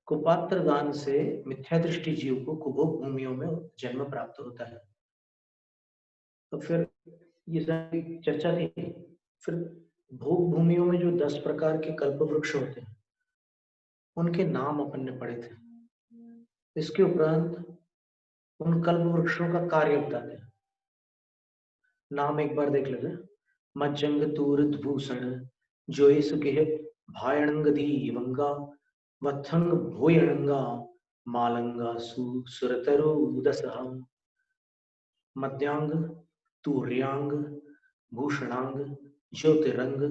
कुपात्र दान से मिथ्यादृष्टि जीव को कुभोग भूमियों में जन्म प्राप्त होता है। तो फिर ये सारी चर्चा थी। फिर भोग भूमियों में जो 10 प्रकार के कल्प वृक्ष होते हैं उनके नाम अपन ने पढ़े थे। इसके उपरांत उन कल्प वृक्षों का कार्य बताते हैं। नाम एक बार देख लेते। मज्जंग तूर भूषण जोई सुकेह भायणंग दीवंगा वत्थंग भोयणंगा मालंगा सुरतरु दसहा। मध्यांग तूर्यांग भूषणांग ज्योतिरंग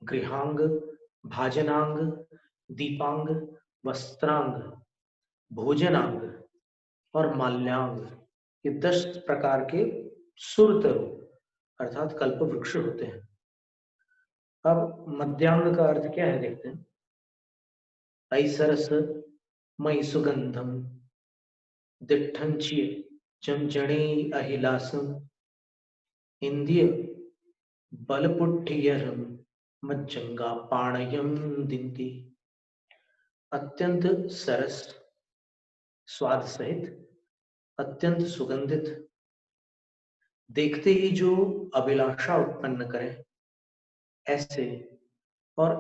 गृहांग भाजनांग दीपांग वस्त्रांग भोजनांग और माल्यांग, ये 10 प्रकार के सुरतरु अर्थात कल्प वृक्ष होते हैं। अब मध्यांग का अर्थ क्या है देखते हैं। ऐसरस मई सुगंधम दिट्ठंची चमचणे अहिलासम इंद्रिय बलपुट्ठियरम मज्जंगा पाणयम दिंती। अत्यंत सरस, स्वाद सहित, अत्यंत सुगंधित, देखते ही जो अभिलाषा उत्पन्न करे ऐसे, और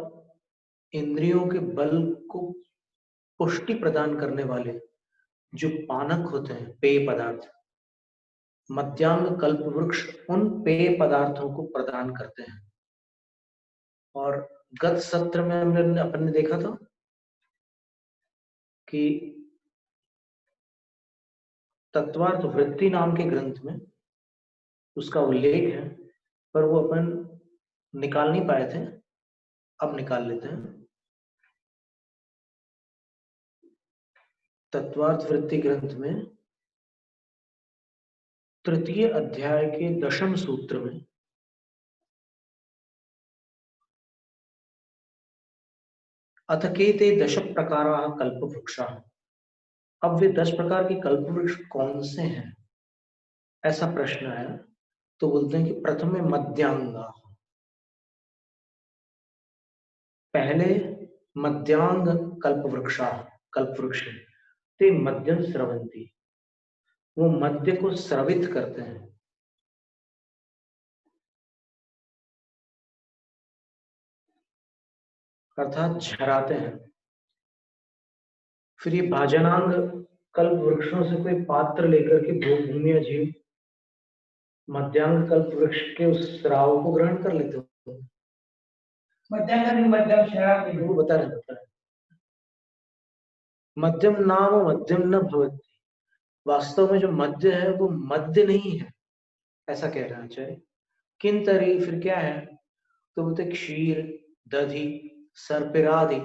इंद्रियों के बल को पुष्टि प्रदान करने वाले जो पानक होते हैं, पेय पदार्थ, मध्यांग कल्प वृक्ष उन पेय पदार्थों को प्रदान करते हैं। और गत सत्र में हमने अपन ने देखा था कि तत्वार्थ वृत्ति नाम के ग्रंथ में उसका उल्लेख है, पर वो अपन निकाल नहीं पाए थे। अब निकाल लेते हैं। तत्वार्थ वृत्ति ग्रंथ में तृतीय अध्याय के 10वें सूत्र में अथ केते 10 प्रकाराः कल्प वृक्षाः। अब वे 10 प्रकार के कल्प वृक्ष कौन से हैं, ऐसा प्रश्न है। तो बोलते हैं कि प्रथमे मध्यांगा, पहले मध्यांग कल्प वृक्षाः, कल्प वृक्ष ते मध्यम स्रवंती, वो मध्य को स्रवित करते हैं। अर्थात झराते हैं। फिर ये भाजनांग कल्प वृक्षों से कोई पात्र लेकर के भूमि या जीव मध्यांग कल्प वृक्ष के उस स्राव को ग्रहण कर लेते हो। मध्यम वो बता रहे मध्यम नाम मध्यम न भवति, वास्तव में जो मध्य है वो मध्य नहीं है, ऐसा कह रहे हैं आचार्य। किंतरी फिर क्या है, तो बोलते क्षीर दधि सर्पिरादि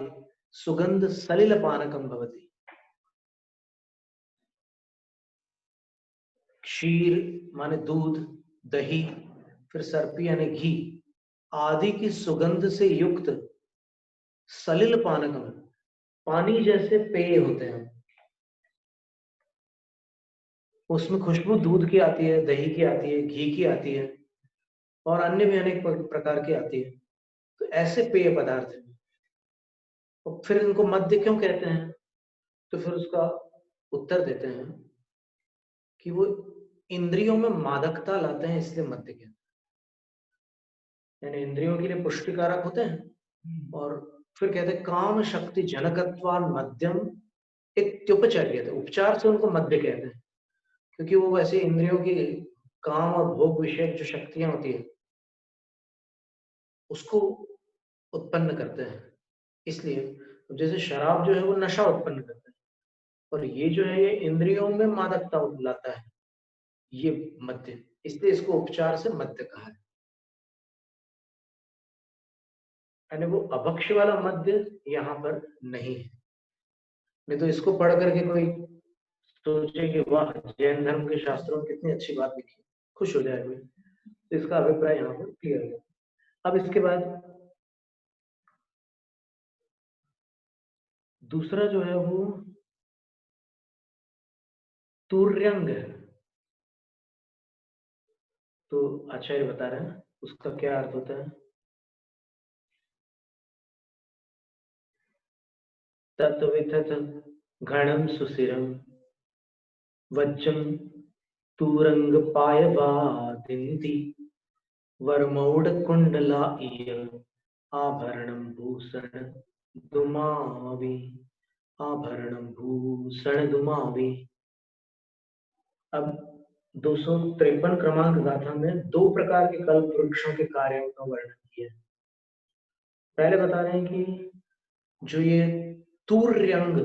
सुगंध सलिल पानकम भवति। क्षीर माने दूध, दही, फिर सर्पी यानी घी आदि की सुगंध से युक्त सलिल पानकम, पानी जैसे पेय होते हैं। उसमें खुशबू दूध की आती है, दही की आती है, घी की आती है और अन्य भी अनेक प्रकार की आती है। तो ऐसे पेय पदार्थ हैं। और फिर इनको मद्य क्यों कहते हैं, तो फिर उसका उत्तर देते हैं कि वो इंद्रियों में मादकता लाते हैं, इसलिए मद्य कहते हैं। यानी इंद्रियों के लिए पुष्टिकारक होते हैं। और फिर कहते हैं काम शक्ति जनकत्वान मध्यम इत्युपचर्यते, उपचार से उनको मध्य कहते हैं, क्योंकि वो वैसे इंद्रियों की काम और भोग विषय जो शक्तियां होती है उसको उत्पन्न करते हैं। इसलिए जैसे शराब जो है वो नशा उत्पन्न करता है, और ये जो है ये इंद्रियों में मादकता लाता है, ये मध्य, इसलिए इसको उपचार से मध्य कहा है। यानी वो अभक्ष वाला मध्य यहाँ पर नहीं है। नहीं तो इसको पढ़ करके कोई सोचे कि वाह जैन धर्म के शास्त्रों में कितनी अच्छी बात लिखी, खुश हो जाए कोई, तो इसका अभिप्राय यहाँ पर क्लियर है। अब इसके बाद दूसरा जो है वो तुर्यंग है। तो आचार्य बता रहे हैं उसका क्या अर्थ होता है। तत्विथ घणम सुशिरम वज्रम तूरंग पायवादिन्ति वरमौड कुंडलाय आभरणम भूषण दुमावे। आभरणम भूषण दुमावे। अब 253 क्रमांक गाथा में 2 प्रकार के कल्प वृक्षों के कार्यों का वर्णन किया। पहले बता रहे हैं कि जो ये तूर्यंग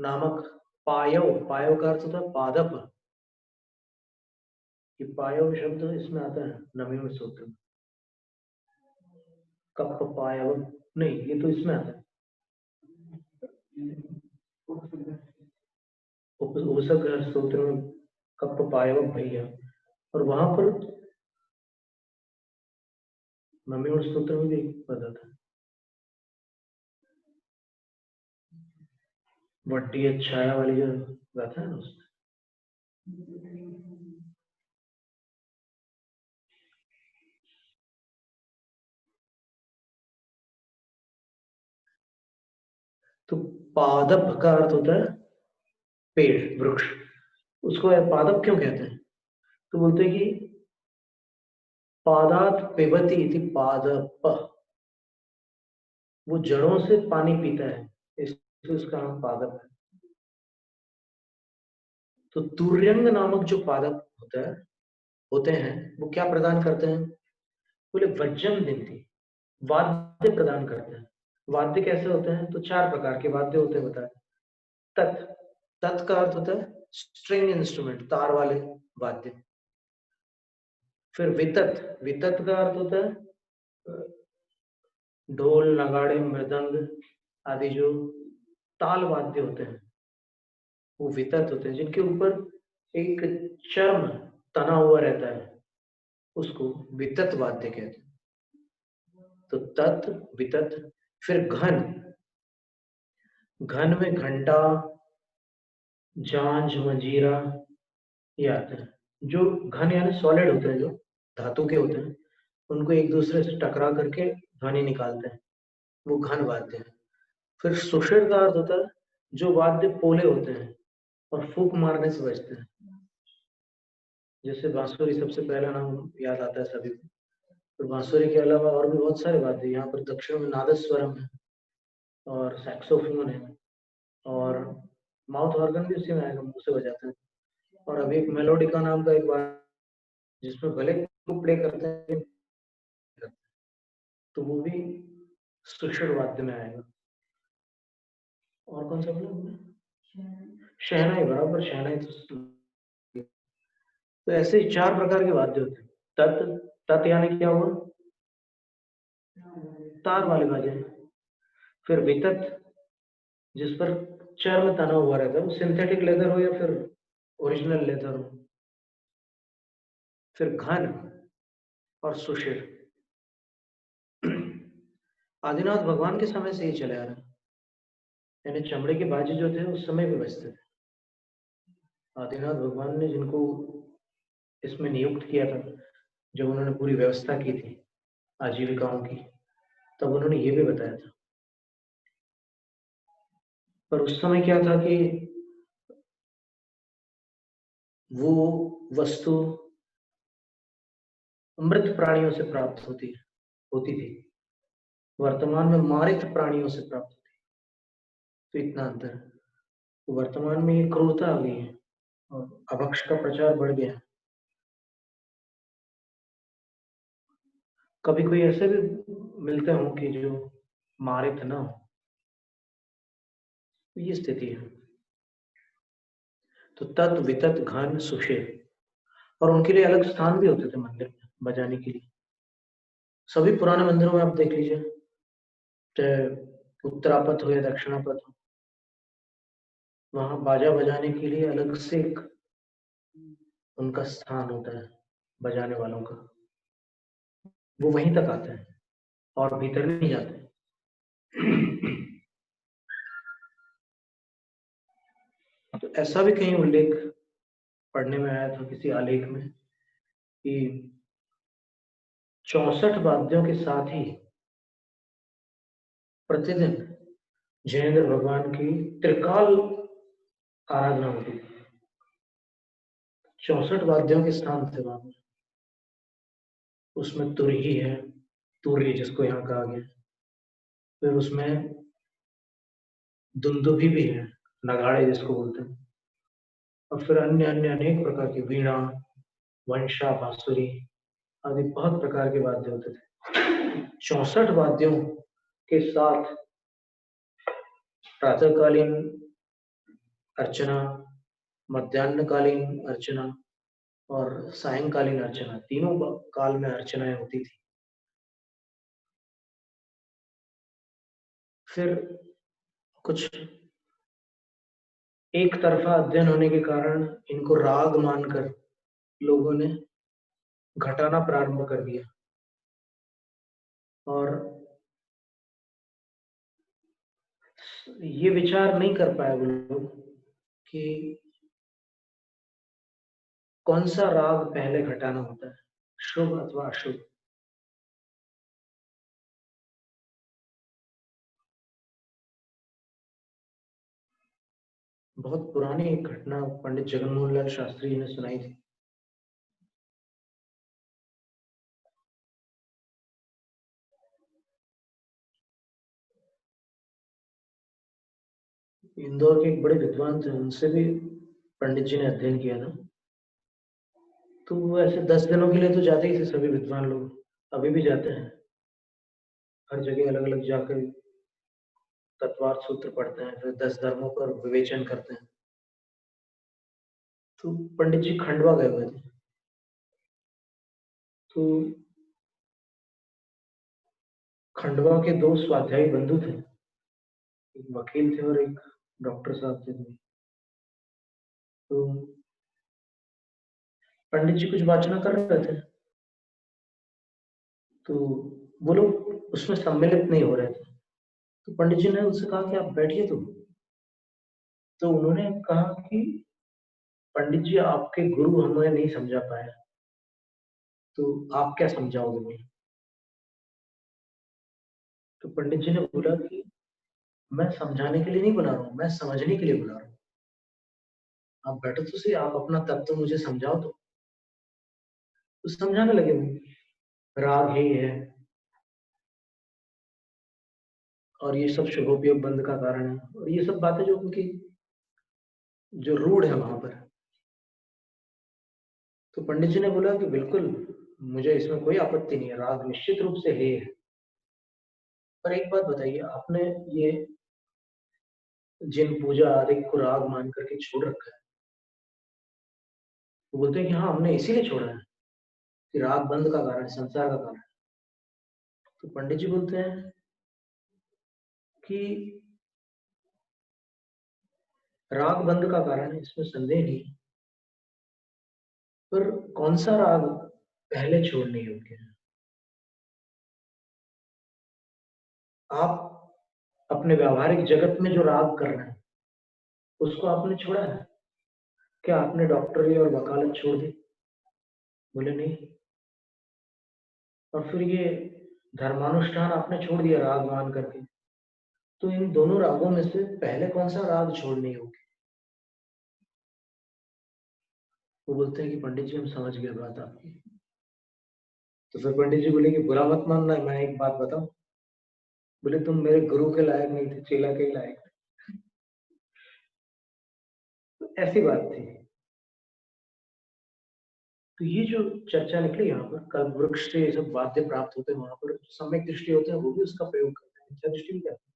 नामक पायव, पायव का अर्थ होता है पादप, ये पायव शब्द इसमें आता है नवीन सूत्र में। कप पायव नहीं, ये तो इसमें आता है उपसर्ग सूत्र में कप पायव भैया, और वहां पर नवीन सूत्र में भी पता था वड्डी छाया वाली जो गाथा है ना उसमें। तो पादप का अर्थ होता है पेड़, वृक्ष। उसको पादप क्यों कहते हैं? तो बोलते हैं कि पादात पिबती इति पादप, वो जड़ों से पानी पीता है, इसलिए उसका नाम पादप है। तो तुर्यंग नामक जो पादप होते हैं वो क्या प्रदान करते हैं? बोले वज्रम दिन्ति, वाद्य प्रदान करते हैं। वाद्य कैसे होते हैं? तो 4 प्रकार के वाद्य होते हैं बताए। तत्, तत् का अर्थ होता है स्ट्रिंग इंस्ट्रूमेंट, तार वाले वाद्य। फिर वितत, वितत का अर्थ होता है ढोल, नगाड़े, मृदंग आदि जो ताल वाद्य होते हैं वो वितत होते हैं, जिनके ऊपर एक चर्म तना हुआ रहता है, उसको वितत वाद्य कहते हैं। तो तत्, वितत। फिर घन, घन में घंटा, झांझ, मंजीरा ये आता है। जो घन यानी सॉलिड होते हैं, जो धातु के होते हैं, उनको एक दूसरे से टकरा करके ध्वनि निकालते हैं, वो घन वाद्य है। फिर सुषिर का अर्थ होता है जो वाद्य पोले होते हैं और फूंक मारने से बजते हैं। जैसे बांसुरी सबसे पहला नाम याद आता है सभी को। तो बांसुरी के अलावा और भी बहुत सारे वाद्य यहाँ पर दक्षिण में नादस्वरम है और सैक्सोफोन है और माउथ ऑर्गन भी उसी में आएगा, मुंह से बजाते हैं। और अभी एक मेलोडिका नाम का एक वाद्य जिसमें भले को प्ले करते हैं तो वो भी सुषिर वाद्य में आएगा। और कौन सा बोला हमने? शहनाई, बराबर, शहनाई। तो ऐसे 4 प्रकार के वाद्य होते हैं। तत्, तत् यानी क्या हुआ? तार वाले बाजे। फिर वितत, जिस पर चर्म तना हुआ रहता है, वो सिंथेटिक लेदर हो या फिर ओरिजिनल लेदर हो। फिर घन और सुषिर। आदिनाथ भगवान के समय से ही चले आ रहे हैं, यानी चमड़े के बाजे जो थे उस समय भी बजते थे। आदिनाथ भगवान ने जिनको इसमें नियुक्त किया था, जब उन्होंने पूरी व्यवस्था की थी आजीविकाओं की, तब उन्होंने ये भी बताया था। पर उस समय क्या था कि वो वस्तु मृत प्राणियों से प्राप्त होती थी, वर्तमान में मारित प्राणियों से प्राप्त होती। तो इतना अंतर है। तो वर्तमान में ये क्रूरता आ गई है और अभक्ष का प्रचार बढ़ गया। कभी कोई ऐसे भी मिलते हो कि जो मारित ना हो, तो ये स्थिति है। तो तत्, वितत, घन, सुषिर, और उनके लिए अलग स्थान भी होते थे मंदिर में बजाने के लिए। सभी पुराने मंदिरों में आप देख लीजिए, चाहे उत्तरापथ हो या दक्षिणापथ हो, वहां बाजा बजाने के लिए अलग से एक उनका स्थान होता है बजाने वालों का। वो वहीं तक आते हैं और भीतर नहीं जाते। तो ऐसा भी कहीं उल्लेख पढ़ने में आया था किसी आलेख में कि 64 वाद्यों के साथ ही प्रतिदिन जयेंद्र भगवान की त्रिकाल आराधना होती थी। 64 वाद्यों के स्थान थे वहां पर। उसमें तुरही है, तुर्य जिसको यहाँ कहा गया, फिर उसमें दुंदुभी भी है, नगाड़े जिसको बोलते हैं, और फिर अन्य अन्य अनेक प्रकार की वीणा, वंशा, बांसुरी आदि बहुत प्रकार के वाद्य होते थे। 64 वाद्यों के साथ प्रातःकालीन अर्चना, मध्याह्नकालीन अर्चना और सायंकालीन अर्चना, तीनों काल में अर्चनाएं होती थी। फिर कुछ एक तरफा अध्ययन होने के कारण इनको राग मानकर लोगों ने घटाना प्रारंभ कर दिया, और ये विचार नहीं कर पाए वो लोग कि कौन सा राग पहले घटाना होता है, शुभ अथवा अशुभ। बहुत पुरानी एक घटना पंडित जगनमोहन लाल शास्त्री जी ने सुनाई थी। इंदौर के एक बड़े विद्वान थे, उनसे भी पंडित जी ने अध्ययन किया था। तो वो ऐसे 10 दिनों के लिए तो जाते ही थे सभी विद्वान लोग, अभी भी जाते हैं, हर जगह अलग अलग जाकर तत्वार्थ सूत्र पढ़ते हैं, फिर 10 धर्मों पर विवेचन करते हैं। तो पंडित जी खंडवा गए हुए थे। तो खंडवा के 2 स्वाध्यायी बंधु थे, एक वकील थे और एक डॉक्टर साहब थे। तो पंडित जी कुछ वाचना कर रहे थे, तो वो लोग उसमें सम्मिलित नहीं हो रहे थे। तो पंडित जी ने उनसे कहा कि आप बैठिए। तो उन्होंने कहा कि पंडित जी, आपके गुरु हमें नहीं समझा पाए, तो आप क्या समझाओगे मुझे? तो पंडित जी ने बोला कि मैं समझाने के लिए नहीं बना रहा हूँ, मैं समझने के लिए बना रहा हूँ। आप बैठो तो सही, आप अपना तत्व मुझे समझाओ। तो समझाने लगे वो, राग ही है और ये सब शुभोपयोग बंद का कारण है, और ये सब बातें जो उनकी जो रूढ़ है वहां पर। तो पंडित जी ने बोला कि बिल्कुल, मुझे इसमें कोई आपत्ति नहीं है, राग निश्चित रूप से है। पर एक बात बताइए, आपने ये जिन पूजा आदि को राग मान करके छोड़ रखा है, वो बोलते हैं कि हाँ, हमने इसीलिए छोड़ा है कि राग बंद का कारण, संसार का कारण। तो पंडित जी बोलते हैं कि राग बंद का कारण है, इसमें संदेह नहीं, पर कौन सा राग पहले छोड़ने योग्य है? आप अपने व्यावहारिक जगत में जो राग कर रहे हैं उसको आपने छोड़ा है क्या? आपने डॉक्टरी और वकालत छोड़ दी? बोले नहीं। और फिर ये धर्मानुष्ठान आपने छोड़ दिया राग मान करके, तो इन दोनों रागों में से पहले कौन सा राग छोड़ने योग्य? वो बोलते हैं कि पंडित जी, हम समझ गए बात आपकी। तो फिर पंडित जी बोले कि बुरा मत मानना, मैं एक बात बताऊं। बोले तुम मेरे गुरु के लायक नहीं थे, चेला के ही लायक थे। तो ऐसी बात थी। तो ये जो चर्चा निकली यहाँ पर, कल्प वृक्ष से ये सब वाद्य प्राप्त होते हैं, वहां पर सम्यक दृष्टि होते हैं, वो भी उसका प्रयोग करते हैं, मिथ्या दृष्टि भी करते हैं।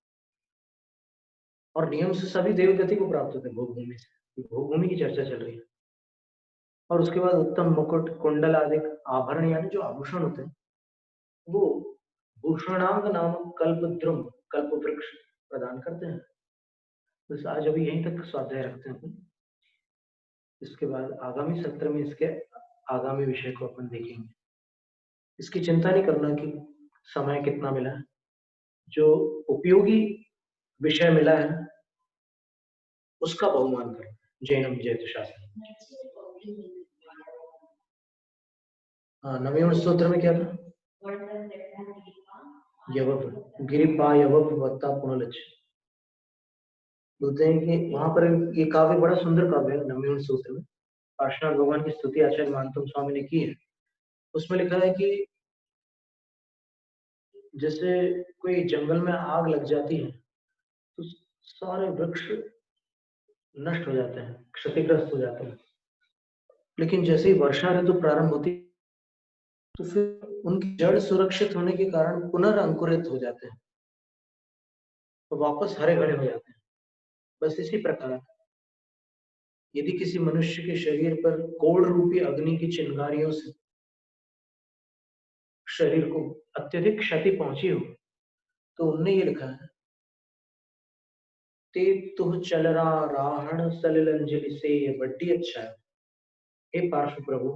और नियम से सभी देव गति को प्राप्त होते हैं भोगभूमि से, भोगभूमि की चर्चा चल रही है। और उसके बाद उत्तम मुकुट, कुंडल आदि आभरण यानी जो आभूषण होते हैं, वो भूषणांग नामक कल्पद्रुम, कल्प वृक्ष प्रदान करते हैं। बस आज अभी यहीं तक स्वाध्याय रखते हैं। इसके बाद आगामी सत्र में इसके आगामी विषय को अपन देखेंगे। इसकी चिंता नहीं करना कि समय कितना मिला है, जो उपयोगी विषय मिला है उसका बहुमान करें। जैनम जयतु शास्त्री। हाँ, नवीन स्तोत्र में क्या था? यवप गिरिपा यवप वत्ता पुनलच। बोलते हैं कि वहां पर ये काव्य बड़ा सुंदर काव्य है, नवमीन सूत्र में पार्श्वनाथ भगवान की स्तुति आचार्य मानतम स्वामी ने की है। उसमें लिखा है कि जैसे कोई जंगल में आग लग जाती है तो सारे वृक्ष नष्ट हो जाते हैं, क्षतिग्रस्त हो जाते हैं, लेकिन जैसे ही वर्षा ऋतु प्रारंभ होती है तो फिर उनकी जड़ सुरक्षित होने के कारण पुनर्अंकुरित हो जाते हैं, तो वापस हरे भरे हो जाते हैं। बस इसी प्रकार यदि किसी मनुष्य के शरीर पर कोढ़ रूपी अग्नि की चिंगारियों से शरीर को अत्यधिक क्षति पहुंची हो, तो उनने ये लिखा है, ते तुह चलरा राहण सलिल अंजलि से, ये बड्डी अच्छा है। हे पार्श्व प्रभु,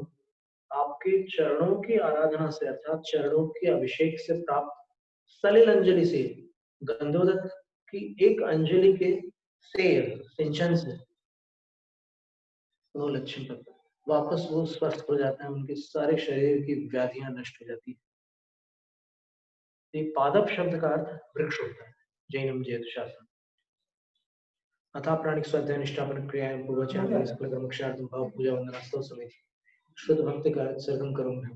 आपके चरणों की आराधना से अर्थात चरणों के अभिषेक से प्राप्त सलिल अंजलि से, गंधोदक की एक अंजलि के सेर सिंचन से वो लक्षण तक वापस वो स्वस्थ हो जाते हैं, उनके सारे शरीर की व्याधियां नष्ट हो जाती है। पादप शब्द का अर्थ वृक्ष होता है जैनम जैत शास्त्र। अथा प्राणिक स्वाध्याय निष्ठापन क्रियाएं पूर्वचार्य सकल कर्मक्षार्थम भाव पूजा वंदनास्तव समेत शुद्ध भक्ति का सर्गम करूंगा।